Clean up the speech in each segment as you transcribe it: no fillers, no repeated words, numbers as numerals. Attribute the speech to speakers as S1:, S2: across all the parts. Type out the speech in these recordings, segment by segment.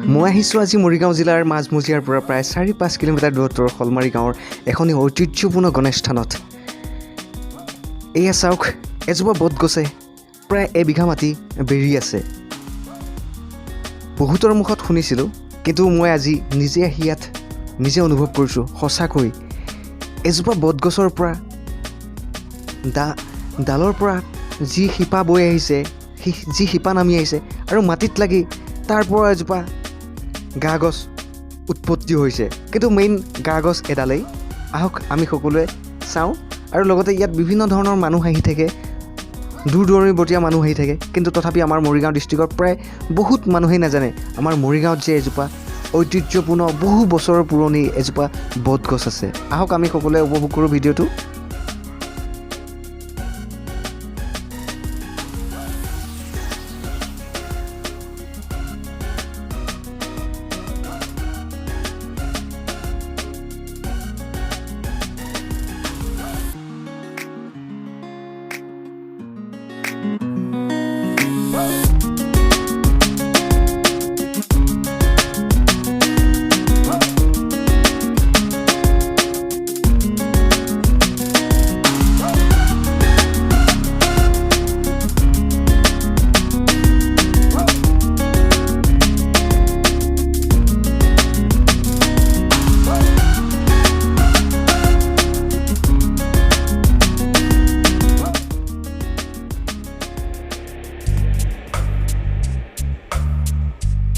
S1: মই আহিছোঁ আজি মৰিগাঁও জিলাৰ মাজমজিয়াৰ পৰা প্ৰায় 4-5 কিলোমিটাৰ দূৰত্বৰ শলমাৰী গাঁৱৰ এখনি ঐতিহ্যপূৰ্ণ গণেশ থানত। এয়া চাওক, এজোপা বটগছে প্ৰায় এবিঘা মাটি বেৰি আছে। বহুতৰ মুখত শুনিছিলোঁ, কিন্তু মই আজি নিজে আহি ইয়াত নিজে অনুভৱ কৰিছোঁ। সঁচাকৈ এজোপা বটগছৰ পৰা ডালৰ পৰা যি শিপা বৈ আহিছে, যি শিপা নামি আহিছে আৰু মাটিত লাগি তাৰ পৰা এজোপা গা গছ উৎপত্তি হৈছে। কিন্তু মেইন গা গছ এডালেই। আহক আমি সকলোৱে চাওঁ। আৰু লগতে ইয়াত বিভিন্ন ধৰণৰ মানুহ আহি থাকে, দূৰ দূৰণিবতীয়া মানুহ আহি থাকে। কিন্তু তথাপি আমাৰ মৰিগাঁও ডিষ্ট্ৰিক্টৰ প্ৰায় বহুত মানুহেই নাজানে আমাৰ মৰিগাঁৱত যে এজোপা ঐতিহ্যপূৰ্ণ বহু বছৰৰ পুৰণি এজোপা বটগছ আছে। আহক আমি সকলোৱে উপভোগ কৰোঁ ভিডিঅ'টো।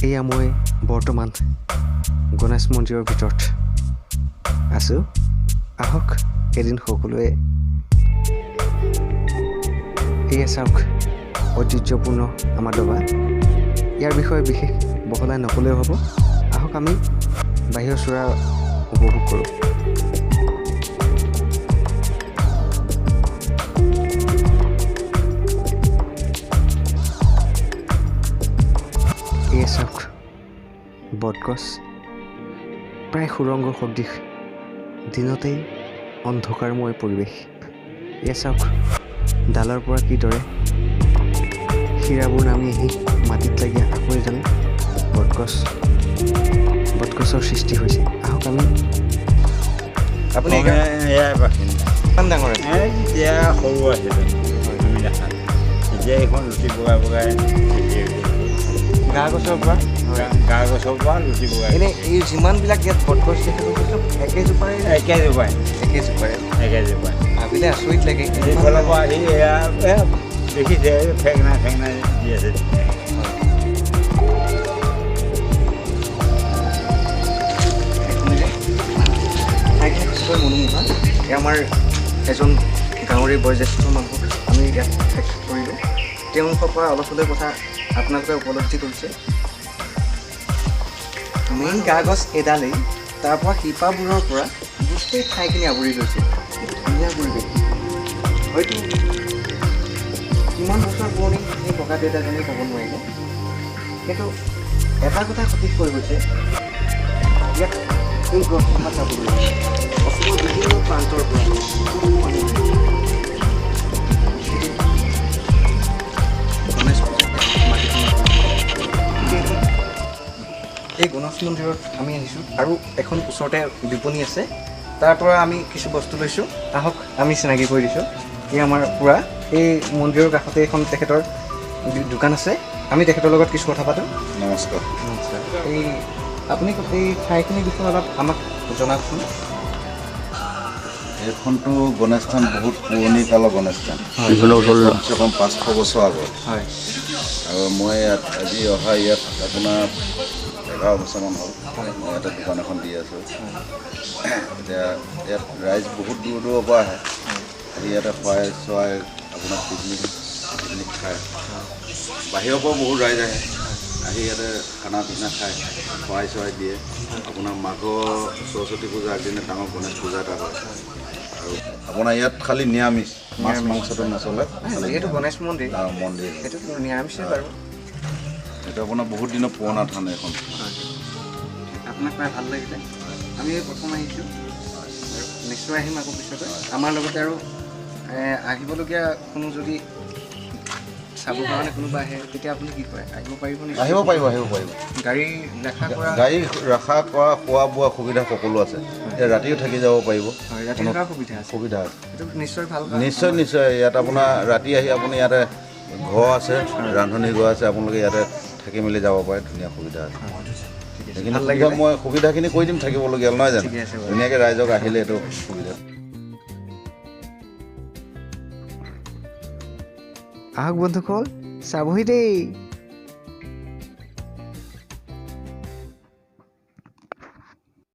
S1: এয়া মই বৰ্তমান গণেশ মন্দিৰৰ ভিতৰত আছোঁ। আহক এদিন সকলোৱে এয়া চাওক, ঐতিহ্যপূৰ্ণ আমাৰ দবা। ইয়াৰ বিষয়ে বিশেষ বহলাই নক'লেও হ'ব। আহক আমি বাহিৰৰ চোৰা উপভোগ কৰোঁ। এয়া চাওক, বটগছ প্ৰায় সুৰংগ সদৃশ, দিনতেই অন্ধকাৰময় পৰিৱেশ। এয়া চাওক, ডালৰ পৰা কিদৰে শিৰাবোৰ নামি আহি মাটিত লাগি আকৌ এডাল বটগছৰ সৃষ্টি হৈছে। আহক আমি আপুনি কিমান ডাঙৰ আছে?
S2: এতিয়া সৰু আছিলে তুমি দেখা, এতিয়া এইখন লুটি বগাই বগাই
S1: গা গছৰ পৰা
S2: লুটি বগাই
S1: এনেই এই যিমানবিলাক ইয়াত বটগছ দেখা গৈছে চব একেজোপাৰে ভাবিলে আচৰিত লাগে।
S2: এইফালৰ পৰা আহি এয়া দেখিছে ফেঙনা দি আছে।
S1: মনোমোহা। এয়া আমাৰ এজন গাঁৱৰে বয়োজ্যেষ্ঠ মানুহক আমি ইয়াত সাক্ষাৎ কৰিলোঁ। তেওঁলোকৰ পৰা অলপ হ'লেও কথা আপোনালোকে উপলব্ধি কৰিছে। মেইন গা গছ এডালেই, তাৰ পৰা শিপাবোৰৰ পৰা গোটেই ঠাইখিনি আৱৰি লৈছে। ধুনীয়া পৰিৱেশ। হয়তো কিমান বছৰ পুৰণি সেই ককা দেউতাজনে ক'ব নোৱাৰিলে, কিন্তু এটা কথা সঠিক কৈ গৈছে, ইয়াত এই গছজোপা চাবলৈ অসমৰ বিভিন্ন প্ৰান্তৰ পৰা এই গণেশ মন্দিৰত আমি আহিছোঁ আৰু এখন ওচৰতে বিপণী আছে, তাৰ পৰা আমি কিছু বস্তু লৈছোঁ। আহক আমি চিনাকি কৰি দিছোঁ। এই আমাৰ পুৰা এই মন্দিৰৰ কাষতে এখন তেখেতৰ দোকান আছে। আমি তেখেতৰ লগত কিছু কথা পাতোঁ।
S2: নমস্কাৰ।
S1: এই আপুনি এই ঠাইখিনিৰ বিষয়ে অলপ আমাক জনাওকচোন।
S2: এইখনতো গণেশ থান বহুত পুৰণি কালৰ গণেশ থান, কমচে কম 500 বছৰ আগত।
S1: হয়।
S2: আৰু মই ইয়াত আজি অহা ইয়াত আপোনাৰ 11 বছৰমান হ'ল। মই ইয়াতে দোকান এখন দি আছোঁ। এতিয়া ইয়াত ৰাইজ বহুত দূৰ দূৰৰ পৰা আহে। আহি ইয়াতে খোৱাই চোৱাই আপোনাৰ পিকনিক খায়। বাহিৰৰ পৰাও বহুত ৰাইজ আহে, আহি ইয়াতে খানা পিনা খায়, খোৱাই চোৱাই দিয়ে। আপোনাৰ মাঘৰ সৰস্বতী পূজাৰ আগদিনা ডাঙৰ গণেশ পূজা এটা হয়। আৰু আপোনাৰ ইয়াত খালি নিৰামিষ, মাছ মাংসটো নচলে।
S1: এইটো গণেশ মন্দিৰ, এইটো নিৰামিষেই বাৰু।
S2: এইটো আপোনাৰ বহুত দিনৰ পুৰণা থান এখন।
S1: আপোনাক পাই ভাল লাগিলে। আমি প্ৰথম আহিছোঁ আৰু নিশ্চয় আহিম আকৌ পিছতে। আমাৰ লগতে আৰু আহিবলগীয়া কোনো যদি চাবৰ কাৰণে কোনোবা আহে তেতিয়া আপুনি কি কৰে আহিব পাৰিব নেকি
S2: আহিব পাৰিব
S1: গাড়ী দেখা কৰা
S2: গাড়ী ৰখা কৰা খোৱা বোৱা সুবিধা সকলো আছে এতিয়া ৰাতিও থাকি যাব পাৰিব
S1: হয় ৰাতি থকাৰ সুবিধা আছে
S2: সুবিধা আছে
S1: এইটো নিশ্চয় ভাল
S2: নিশ্চয় ইয়াত আপোনাৰ ৰাতি আহি আপুনি ইয়াতে ঘৰ আছে ৰান্ধনি ঘৰ আছে আপোনালোকে ইয়াতে থাকি মেলি যাব পাৰে ধুনীয়া সুবিধা আছে সেইখিনি সুবিধা মই সুবিধাখিনি কৈ দিম থাকিবলগীয়া নহয় জানো ধুনীয়াকৈ ৰাইজক আহিলে এইটো সুবিধা
S1: আহক বন্ধুসকল চাবহি দেই